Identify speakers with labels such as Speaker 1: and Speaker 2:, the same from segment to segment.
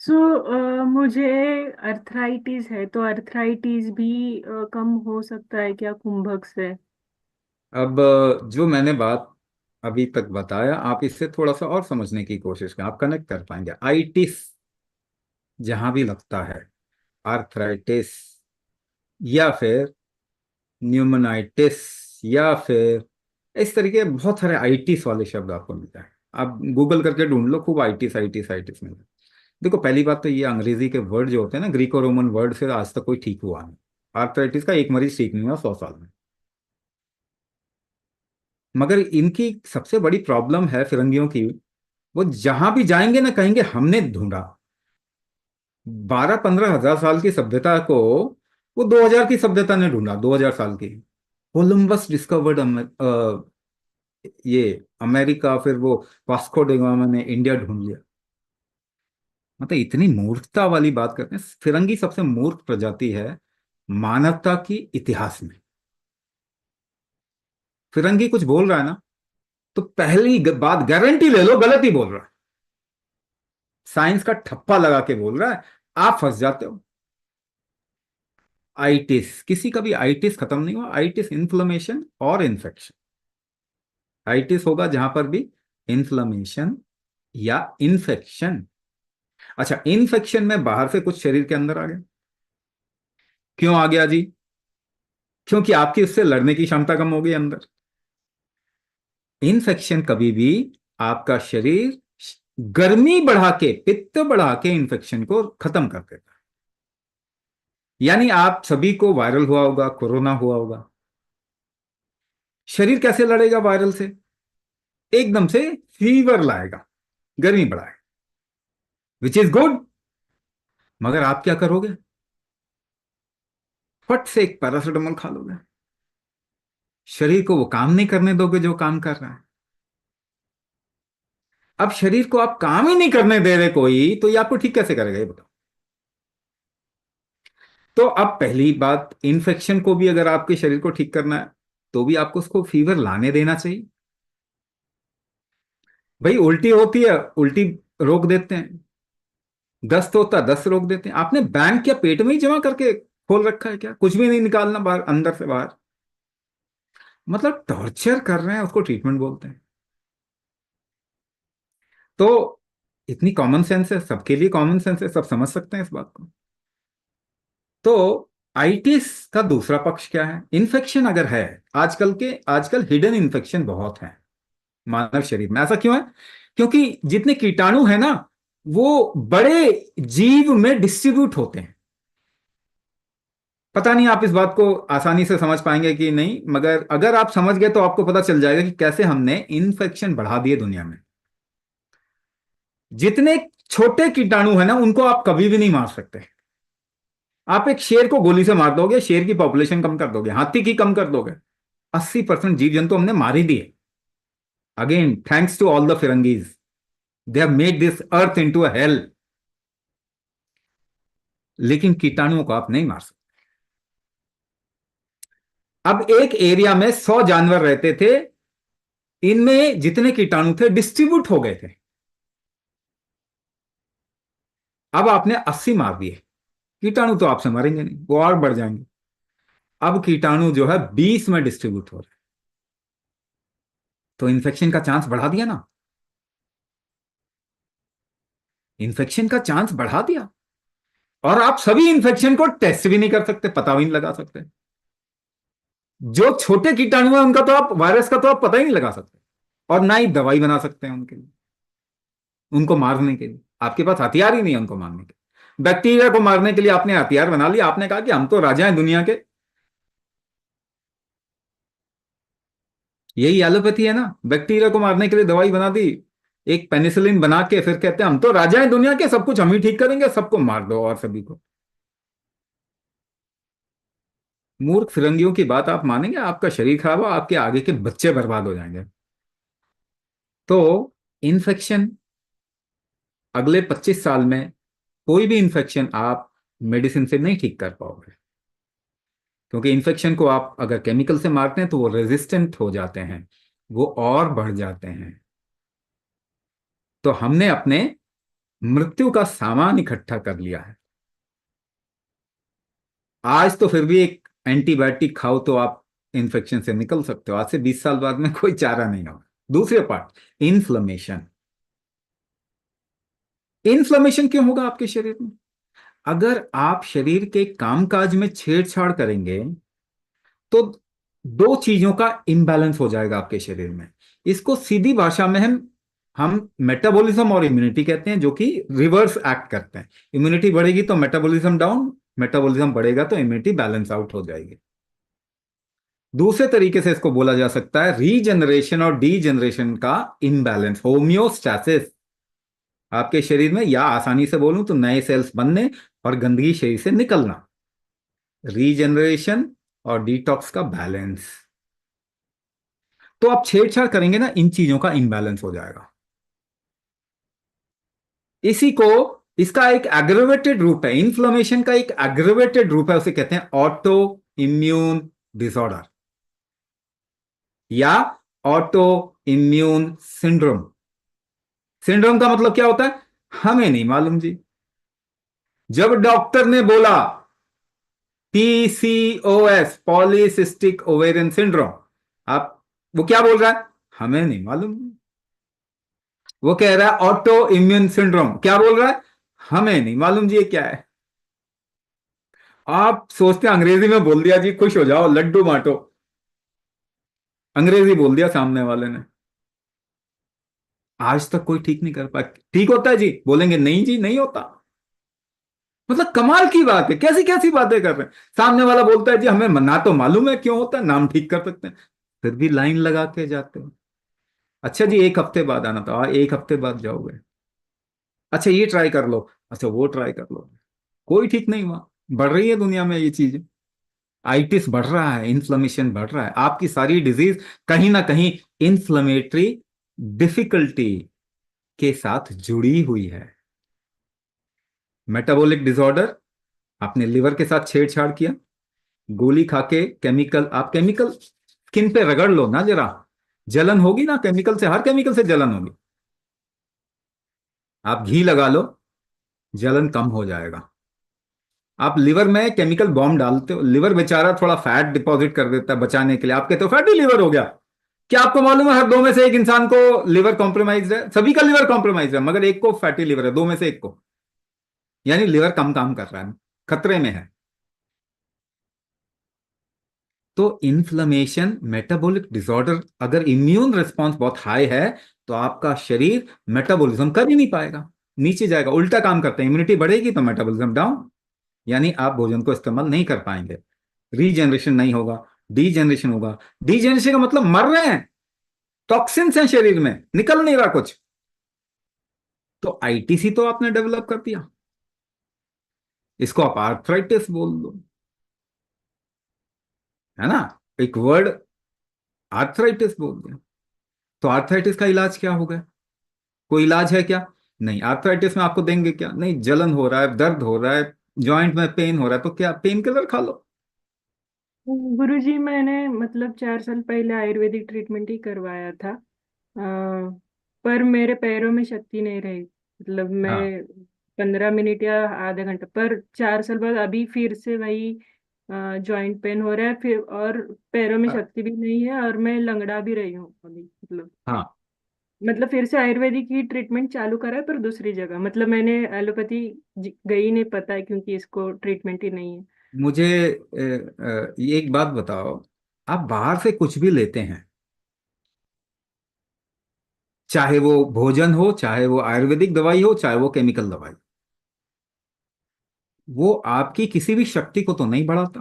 Speaker 1: सो मुझे अर्थराइटिस है, तो अर्थराइटिस भी कम हो सकता है क्या कुंभक से?
Speaker 2: अब जो मैंने बात अभी तक बताया, आप इससे थोड़ा सा और समझने की कोशिश करें, आप कनेक्ट कर पाएंगे। आइटिस जहां भी लगता है, आर्थराइटिस या फिर न्यूमोनाइटिस या फिर इस तरीके के बहुत सारे आइटिस वाले शब्द आपको मिल जाए। आप गूगल करके ढूंढ लो, खूब आइटिस आइटिस आइटिस मिल जाए। देखो, पहली बात तो ये अंग्रेजी के वर्ड जो होते हैं ना, ग्रीको रोमन वर्ड से आज तक कोई ठीक हुआ नहीं। आर्थराइटिस का एक मरीज ठीक नहीं हुआ 100 साल में। मगर इनकी सबसे बड़ी प्रॉब्लम है फिरंगियों की, वो जहां भी जाएंगे ना कहेंगे हमने ढूंढा। 12-15 हजार साल की सभ्यता को वो 2000 की सभ्यता ने ढूंढा, 2000 साल की। कोलंबस डिस्कवर्ड ये अमेरिका, फिर वो वास्को ड गामा ने इंडिया ढूंढ लिया। मतलब इतनी मूर्खता वाली बात करते हैं। फिरंगी सबसे मूर्ख प्रजाति है मानवता की इतिहास में। फिरंगी कुछ बोल रहा है ना, तो पहली बात गारंटी ले लो गलत ही बोल रहा है। साइंस का ठप्पा लगा के बोल रहा है, आप फंस जाते हो। आइटिस, किसी का भी आइटिस खत्म नहीं हुआ। आइटिस इन्फ्लेमेशन और इन्फेक्शन। आइटिस होगा जहां पर भी इन्फ्लेमेशन या इन्फेक्शन। अच्छा, इन्फेक्शन में बाहर से कुछ शरीर के अंदर आ गया। क्यों आ गया जी? क्योंकि आपकी उससे लड़ने की क्षमता कम हो गई अंदर। इन्फेक्शन कभी भी आपका शरीर गर्मी बढ़ा के, पित्त बढ़ा के इन्फेक्शन को खत्म कर देता है। यानी आप सभी को वायरल हुआ होगा, कोरोना हुआ होगा। शरीर कैसे लड़ेगा वायरल से? एकदम से फीवर लाएगा, गर्मी बढ़ाएगा, विच इज गुड। मगर आप क्या करोगे? फट से एक पैरासिटामोल खा लोगे। शरीर को वो काम नहीं करने दोगे जो काम कर रहा है। अब शरीर को आप काम ही नहीं करने दे रहे कोई, तो ये आपको ठीक कैसे करेगा ये बताओ। तो अब पहली बात, इन्फेक्शन को भी अगर आपके शरीर को ठीक करना है, तो भी आपको उसको फीवर लाने देना चाहिए। भाई उल्टी होती है, उल्टी रोक देते हैं। दस्त होता है, दस्त रोक देते हैं। आपने बैंक क्या पेट में ही जमा करके खोल रखा है क्या? कुछ भी नहीं निकालना बाहर, अंदर से बाहर। मतलब टॉर्चर कर रहे हैं, उसको ट्रीटमेंट बोलते हैं। तो इतनी कॉमन सेंस है, सबके लिए कॉमन सेंस है, सब समझ सकते हैं इस बात को। तो आइटिस का दूसरा पक्ष क्या है? इन्फेक्शन अगर है, आजकल हिडन इन्फेक्शन बहुत है मानव शरीर में। ऐसा क्यों है? क्योंकि जितने कीटाणु है ना, वो बड़े जीव में डिस्ट्रीब्यूट होते हैं। पता नहीं आप इस बात को आसानी से समझ पाएंगे कि नहीं, मगर अगर आप समझ गए तो आपको पता चल जाएगा कि कैसे हमने इन्फेक्शन बढ़ा दिए दुनिया में। जितने छोटे कीटाणु है ना, उनको आप कभी भी नहीं मार सकते। आप एक शेर को गोली से मार दोगे, शेर की पॉपुलेशन कम कर दोगे, हाथी की कम कर दोगे। 80% जीव जंतु हमने मार ही दिए। Again thanks to all the firangis, they have made this earth into a hell. लेकिन कीटाणुओं को आप नहीं मार सकते। अब एक एरिया में 100 जानवर रहते थे, इनमें जितने कीटाणु थे डिस्ट्रीब्यूट हो गए थे। अब आपने 80 मार दिए। कीटाणु तो आपसे मरेंगे नहीं, वो और बढ़ जाएंगे। अब कीटाणु जो है 20 में डिस्ट्रीब्यूट हो रहे हैं। तो इन्फेक्शन का चांस बढ़ा दिया ना। इन्फेक्शन का चांस बढ़ा दिया। और आप सभी इन्फेक्शन को टेस्ट भी नहीं कर सकते, पता भी नहीं लगा सकते। जो छोटे कीटाणु है उनका तो आप, वायरस का तो आप पता ही नहीं लगा सकते। और ना ही दवाई बना सकते हैं उनके लिए, उनको मारने के लिए आपके पास हथियार ही नहीं है उनको मारने के। बैक्टीरिया को मारने के लिए आपने हथियार बना लिया, आपने कहा कि हम तो राजा हैं दुनिया के। यही एलोपैथी है ना, बैक्टीरिया को मारने के लिए दवाई बना दी, एक पेनिसिलिन बना के, फिर कहते हैं हम तो राजा हैं दुनिया के, सब कुछ हम ही ठीक करेंगे, सबको मार दो और सभी को। मूर्ख फिरंगियों की बात आप मानेंगे? आपका शरीर खराब हो, आपके आगे के बच्चे बर्बाद हो जाएंगे। तो इन्फेक्शन, अगले 25 साल में कोई भी इन्फेक्शन आप मेडिसिन से नहीं ठीक कर पाओगे। क्योंकि इन्फेक्शन को आप अगर केमिकल से मारते हैं तो वो रेजिस्टेंट हो जाते हैं, वो और बढ़ जाते हैं। तो हमने अपने मृत्यु का सामान इकट्ठा कर लिया है। आज तो फिर भी एक एंटीबायोटिक खाओ तो आप इन्फेक्शन से निकल सकते हो, आज से 20 साल बाद में कोई चारा नहीं होगा। दूसरे पार्ट, इन्फ्लेमेशन। इन्फ्लेमेशन क्यों होगा आपके शरीर में? अगर आप शरीर के कामकाज में छेड़छाड़ करेंगे तो दो चीजों का इम्बैलेंस हो जाएगा आपके शरीर में। इसको सीधी भाषा में हम मेटाबॉलिज्म और इम्यूनिटी कहते हैं, जो कि रिवर्स एक्ट करते हैं। इम्यूनिटी बढ़ेगी तो मेटाबॉलिज्म डाउन, मेटाबॉलिज्म बढ़ेगा तो इम्यूनिटी बैलेंस आउट हो जाएगी। दूसरे तरीके से इसको बोला जा सकता है रीजनरेशन और डीजनरेशन का इम्बैलेंस, होम्योस्टैसिस। आपके शरीर में, या आसानी से बोलूं तो, नए सेल्स बनने और गंदगी शरीर से निकलना, रीजनरेशन और डिटॉक्स का बैलेंस। तो आप छेड़छाड़ करेंगे ना, इन चीजों का इम्बैलेंस हो जाएगा। इसी को, इसका एक एग्रेवेटेड रूप है, इन्फ्लेमेशन का एक एग्रेवेटेड रूप है, उसे कहते हैं ऑटो इम्यून डिसऑर्डर या ऑटो इम्यून सिंड्रोम। सिंड्रोम का मतलब क्या होता है, हमें नहीं मालूम जी। जब डॉक्टर ने बोला पीसीओएस, पॉलीसिस्टिक ओवेरियन सिंड्रोम, आप, वो क्या बोल रहा है, हमें नहीं मालूम। वो कह रहा है ऑटो इम्यून सिंड्रोम, क्या बोल रहा है, हमें नहीं मालूम जी ये क्या है। आप सोचते हैं अंग्रेजी में बोल दिया जी, खुश हो जाओ, लड्डू बांटो। अंग्रेजी बोल दिया सामने वाले ने। आज तक कोई ठीक नहीं कर पाया। ठीक होता है जी, बोलेंगे नहीं जी नहीं होता। मतलब कमाल की बात है, कैसी कैसी बातें कर रहे हैं। सामने वाला बोलता है जी हमें ना तो मालूम है क्यों होता है, नाम ठीक कर सकते हैं, फिर भी लाइन लगा के जाते हो। अच्छा जी, एक हफ्ते बाद आना था, एक हफ्ते बाद जाओगे। अच्छा ये ट्राई कर लो, अच्छा वो ट्राई कर लो, कोई ठीक नहीं हुआ। बढ़ रही है दुनिया में ये चीज। आइटिस बढ़ रहा है, इन्फ्लेमेशन बढ़ रहा है, आपकी सारी डिजीज कहीं ना कहीं इन्फ्लेमेटरी डिफिकल्टी के साथ जुड़ी हुई है। मेटाबॉलिक डिसऑर्डर, आपने लिवर के साथ छेड़छाड़ किया, गोली खा के, केमिकल, आप केमिकल स्किन पे रगड़ लो ना जरा, जलन होगी ना, केमिकल से, हर केमिकल से जलन होगी। आप घी लगा लो, जलन कम हो जाएगा। आप लिवर में केमिकल बॉम्ब डालते हो, लिवर बेचारा थोड़ा फैट डिपॉजिट कर देता है बचाने के लिए, आप कहते हो फैटी लिवर हो गया। क्या आपको मालूम है हर दो में से एक इंसान को लिवर कॉम्प्रोमाइज है, सभी का लिवर कॉम्प्रोमाइज है, मगर एक को फैटी लिवर है, दो में से एक को। यानी लिवर कम काम कर रहा है, खतरे में है। तो इन्फ्लेमेशन, मेटाबॉलिक डिसऑर्डर, अगर इम्यून रिस्पॉन्स बहुत हाई है तो आपका शरीर मेटाबॉलिज्म कर ही नहीं पाएगा, नीचे जाएगा, उल्टा काम करता है। इम्यूनिटी बढ़ेगी तो मेटाबॉलिज्म डाउन, यानी आप भोजन को इस्तेमाल नहीं कर पाएंगे, रीजनरेशन नहीं होगा, डीजनरेशन होगा। डीजनरेशन का मतलब मर रहे हैं, टॉक्सिन्स हैं शरीर में, निकल नहीं रहा कुछ। तो आईटीसी तो आपने डेवलप कर दिया, इसको आप आर्थराइटिस बोल दो, है ना, एक वर्ड, आर्थराइटिस बोल दिया। तो आर्थराइटिस का इलाज क्या होगा? कोई इलाज है क्या? नहीं। आर्थराइटिस में आपको देंगे क्या? नहीं, जलन हो रहा है, दर्द हो रहा है, जॉइंट में पेन हो रहा है, तो क्या पेन किलर खा लो।
Speaker 1: गुरुजी मैंने मतलब 4 साल पहले आयुर्वेदिक ट्रीटमेंट ही करवाया था। पर मेरे पैरों में शक्ति नहीं रही, मतलब
Speaker 2: हाँ
Speaker 1: मैं 15 मिनट या आधा घंटा, पर 4 साल बाद अभी फिर से वही जॉइंट पेन हो रहा है फिर, और पैरों में शक्ति भी नहीं है, और मैं लंगड़ा भी रही हूँ अभी,
Speaker 2: हाँ।
Speaker 1: मतलब फिर से आयुर्वेदिक ही ट्रीटमेंट चालू करा है पर दूसरी जगह, मतलब मैंने एलोपैथी गई नहीं, पता है क्योंकि इसको ट्रीटमेंट ही नहीं है।
Speaker 2: मुझे ये एक बात बताओ, आप बाहर से कुछ भी लेते हैं, चाहे वो भोजन हो, चाहे वो आयुर्वेदिक दवाई हो, चाहे वो केमिकल दवाई, वो आपकी किसी भी शक्ति को तो नहीं बढ़ाता।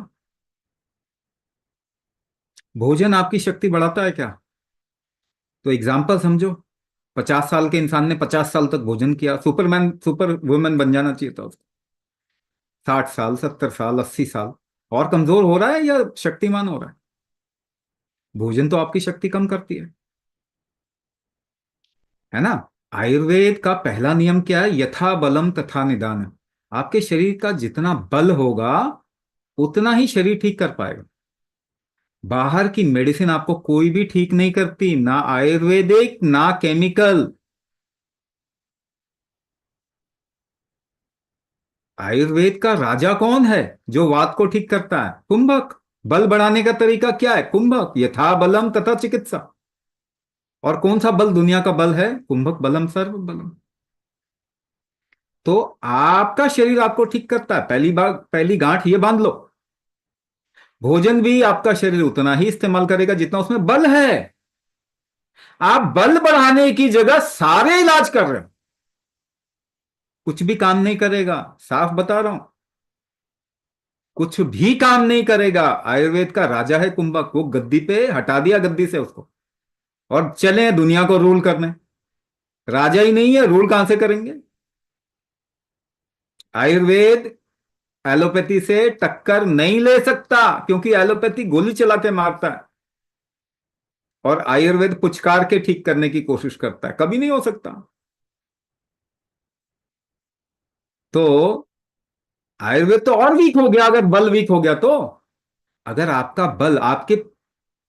Speaker 2: भोजन आपकी शक्ति बढ़ाता है क्या? तो एग्जाम्पल समझो, 50 साल के इंसान ने 50 साल तक भोजन किया, सुपरमैन सुपर वुमेन बन जाना चाहिए था उसको। 60 साल, 70 साल, 80 साल, और कमजोर हो रहा है या शक्तिमान हो रहा है? भोजन तो आपकी शक्ति कम करती है ना। आयुर्वेद का पहला नियम क्या है? यथा बलम तथा निदान। आपके शरीर का जितना बल होगा उतना ही शरीर ठीक कर पाएगा। बाहर की मेडिसिन आपको कोई भी ठीक नहीं करती, ना आयुर्वेदिक ना केमिकल। आयुर्वेद का राजा कौन है जो वात को ठीक करता है? कुंभक। बल बढ़ाने का तरीका क्या है? कुंभक। यथा बलम तथा चिकित्सा। और कौन सा बल दुनिया का बल है? कुंभक बलम सर्व बलम। तो आपका शरीर आपको ठीक करता है, पहली बार पहली गांठ ये बांध लो। भोजन भी आपका शरीर उतना ही इस्तेमाल करेगा जितना उसमें बल है। आप बल बढ़ाने की जगह सारे इलाज कर रहे हो, कुछ भी काम नहीं करेगा। साफ बता रहा हूं, कुछ भी काम नहीं करेगा। आयुर्वेद का राजा है कुंभक, वो गद्दी पे हटा दिया गद्दी से उसको, और चले दुनिया को रूल करने। राजा ही नहीं है, रूल कहां से करेंगे? आयुर्वेद एलोपैथी से टक्कर नहीं ले सकता, क्योंकि एलोपैथी गोली चला के मारता है और आयुर्वेद पुचकार के ठीक करने की कोशिश करता है। कभी नहीं हो सकता। तो आयुर्वेद तो और वीक हो गया अगर बल वीक हो गया तो। अगर आपका बल, आपके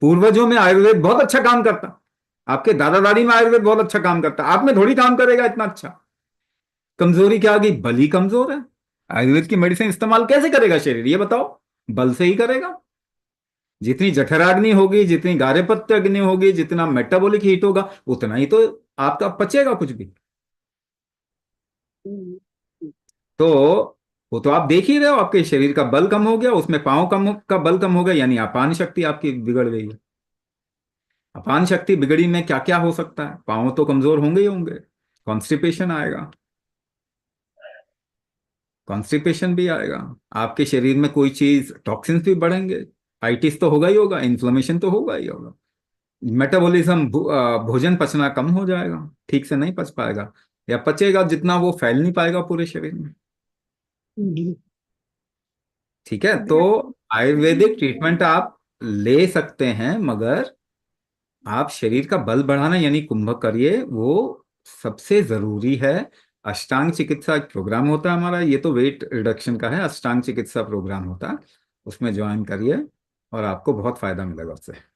Speaker 2: पूर्वजों में आयुर्वेद बहुत अच्छा काम करता, आपके दादा दादी में आयुर्वेद बहुत अच्छा काम करता, आप में थोड़ी काम करेगा इतना अच्छा। कमजोरी क्या आ गई? बल ही कमजोर है। आयुर्वेद की मेडिसिन इस्तेमाल कैसे करेगा शरीर, ये बताओ? बल से ही करेगा। जितनी जठराग्नि होगी, जितनी गार्हपत्य अग्नि होगी, जितना मेटाबॉलिक हीट होगा, उतना ही तो आपका पचेगा कुछ भी।
Speaker 1: हम्म।
Speaker 2: तो वो तो आप देख ही रहे हो, आपके शरीर का बल कम हो गया, उसमें पांव कम का बल कम हो गया, यानी अपान शक्ति आपकी बिगड़ गई है। अपान शक्ति बिगड़ी में क्या क्या हो सकता है? पांव तो कमजोर होंगे ही होंगे, कॉन्स्टिपेशन आएगा, कॉन्स्टिपेशन भी आएगा, आपके शरीर में कोई चीज टॉक्सिन्स भी बढ़ेंगे, आइटिस तो होगा ही होगा, इन्फ्लेमेशन तो होगा ही होगा, मेटाबॉलिज्म भोजन पचना कम हो जाएगा, ठीक से नहीं पच पाएगा, या पचेगा जितना वो फैल नहीं पाएगा पूरे शरीर में।
Speaker 1: हम्म।
Speaker 2: ठीक है,
Speaker 1: अभी
Speaker 2: तो आयुर्वेदिक
Speaker 1: आप-
Speaker 2: ट्रीटमेंट आप ले सकते हैं, मगर आप शरीर का बल बढ़ाना यानी कुंभक करिए, वो सबसे जरूरी है। अष्टांग चिकित्सा एक प्रोग्राम होता है हमारा, ये तो वेट रिडक्शन का है, अष्टांग चिकित्सा प्रोग्राम होता है, उसमें ज्वाइन करिए और आपको बहुत फायदा मिलेगा उससे।